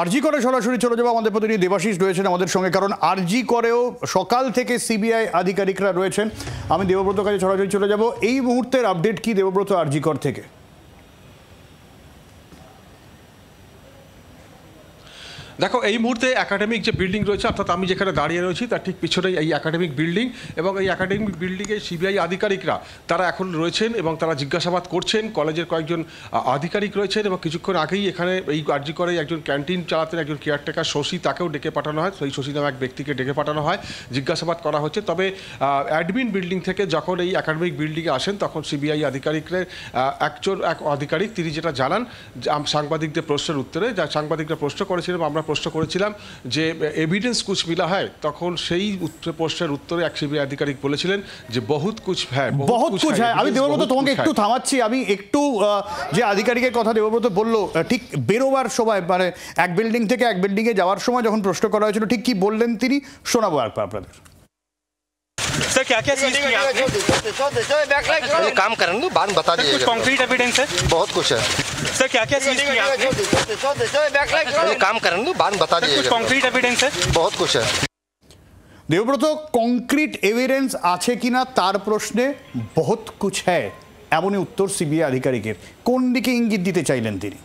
আরজি করে সরাসরি চলে যাবো, আমাদের প্রতিনিধি দেবাশিস রয়েছেন আমাদের সঙ্গে, কারণ আরজি করেও সকাল থেকে সিবিআই আধিকারিকরা রয়েছেন। আমি দেবব্রত কাছে সরাসরি চলে যাব। এই মুহূর্তের আপডেট কি দেবব্রত আরজি কর থেকে? দেখো, এই মুহূর্তে একাডেমিক যে বিল্ডিং রয়েছে, অর্থাৎ আমি যেখানে দাঁড়িয়ে রয়েছি তার ঠিক পিছনেই এই একাডেমিক বিল্ডিং, এবং এই একাডেমিক বিল্ডিংয়ে সিবিআই আধিকারিকরা তারা এখন রয়েছেন এবং তারা জিজ্ঞাসাবাদ করছেন। কলেজের কয়েকজন আধিকারিক রয়েছেন এবং কিছুক্ষণ আগেই এখানে এই আরজি করে একজন ক্যান্টিন চালাতেন, একজন কেয়ারটেকার শশী, তাকেও ডেকে পাঠানো হয়। সেই শশী নামে এক ব্যক্তিকে ডেকে পাঠানো হয়, জিজ্ঞাসাবাদ করা হচ্ছে। তবে অ্যাডমিন বিল্ডিং থেকে যখন এই একাডেমিক বিল্ডিংয়ে আসেন তখন সিবিআই আধিকারিকরা এক আধিকারিক তিনি যেটা জানান সাংবাদিকদের প্রশ্নের উত্তরে, যা সাংবাদিকরা প্রশ্ন করেছিলেন, আমরা প্রশ্ন করেছিলাম যে এভিডেন্স কুছ মিলা হয়, তখন সেই প্রশ্নের উত্তরে এক সিবিআই আধিকারিক বলেছিলেন যে বহুত কুছ হ্যাঁ, বহুত কুছ হ্যাঁ। আমি দেবব্রত তোমাকে একটু থামাচ্ছি, আমি একটু যে আধিকারিকের কথা দেবব্রত বললো, ঠিক বেরোবার সময় মানে এক বিল্ডিং থেকে এক বিল্ডিংয়ে যাওয়ার সময় যখন প্রশ্ন করা হয়েছিল ঠিক কি বললেন তিনি, শোনাবো আপনাদের। सर क्या क्या चीज की आपने काम करने दो, बाद में बता दीजिएगा। कुछ कॉन्क्रीट एविडेंस है? बहुत कुछ है सर क्या क्या चीज की आपने काम करने दो, बाद में बता कुछ दीजिएगा। कॉन्क्रीट एविडेंस है? बहुत कुछ है। দেবব্রত, কংক্রিট এভিডেন্স আছে কিনা তার প্রশ্নে বহুত কুছ হ্যায় এমনই উত্তর সিবিআই আধিকারিকের। কোন দিকে ইঙ্গিত দিতে চাইলেন তিনি?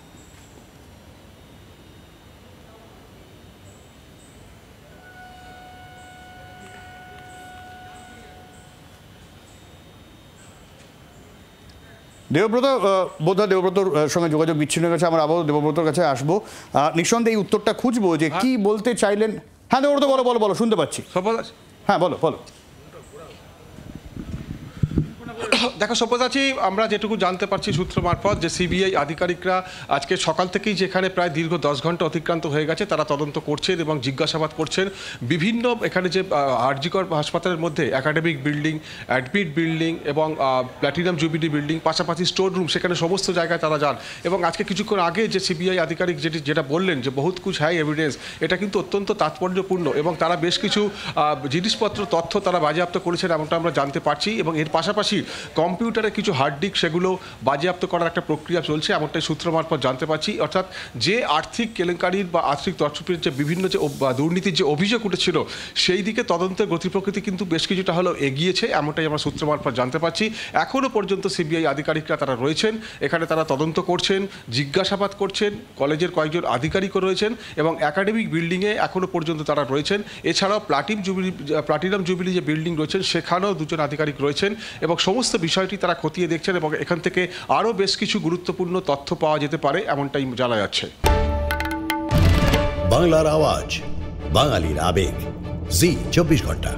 দেবব্রত, বোধহয় দেবব্রতর সঙ্গে যোগাযোগ বিচ্ছিন্ন হয়ে গেছে। আমরা আবার দেবব্রতর কাছে আসবো, নিঃসন্দেহে এই উত্তরটা খুঁজবো যে কি বলতে চাইলেন। হ্যাঁ দেবব্রত, বলো বলো বলো, শুনতে পাচ্ছি। হ্যাঁ বলো বলো। দেখো সব্যসাচী, আমরা যেটুকু জানতে পারছি সূত্র মারফত যে সিবিআই আধিকারিকরা আজকে সকাল থেকেই যেখানে প্রায় দীর্ঘ 10 ঘন্টা অতিক্রান্ত হয়ে গেছে তারা তদন্ত করছেন এবং জিজ্ঞাসাবাদ করছেন বিভিন্ন এখানে যে আরজি কর হাসপাতালের মধ্যে একাডেমিক বিল্ডিং, অ্যাডমিট বিল্ডিং এবং প্ল্যাটিনাম জুবিলি বিল্ডিং, পাশাপাশি স্টোর রুম, সেখানে সমস্ত জায়গায় তারা যান। এবং আজকে কিছুক্ষণ আগে যে সিবিআই আধিকারিক যেটা বললেন যে বহুত কুছ হ্যায় এভিডেন্স, এটা কিন্তু অত্যন্ত তাৎপর্যপূর্ণ এবং তারা বেশ কিছু জিনিসপত্র তথ্য তারা বাজেয়াপ্ত করেছেন এমনটা আমরা জানতে পারছি। এবং এর পাশাপাশি কম্পিউটারে কিছু হার্ড ডিস্ক সেগুলো বাজেয়াপ্ত করার একটা প্রক্রিয়া চলছে এমনটাই সূত্র মারফত জানতে পারছি। অর্থাৎ যে আর্থিক কেলেঙ্কারির বা আর্থিক তছরুপের যে বিভিন্ন যে দুর্নীতির যে অভিযোগ উঠেছিল সেই দিকে তদন্তের গতি প্রকৃতি কিন্তু বেশ কিছুটা হলেও এগিয়েছে এমনটাই আমরা সূত্র মারফত জানতে পারছি। এখনও পর্যন্ত সিবিআই আধিকারিকরা তারা রয়েছেন এখানে, তারা তদন্ত করছেন, জিজ্ঞাসাবাদ করছেন, কলেজের কয়েকজন আধিকারিকও রয়েছেন এবং একাডেমিক বিল্ডিংয়ে এখনও পর্যন্ত তারা রয়েছেন। এছাড়াও প্লাটিনাম জুবিলি যে বিল্ডিং রয়েছেন সেখানেও দুজন আধিকারিক রয়েছেন এবং সমস্ত বিষয়টি তারা খতিয়ে দেখছেন এবং এখান থেকে আরও বেশ কিছু গুরুত্বপূর্ণ তথ্য পাওয়া যেতে পারে এমনটাই জানা যাচ্ছে। বাংলার আওয়াজ, বাঙালির আবেগ, জি 24 ঘন্টা।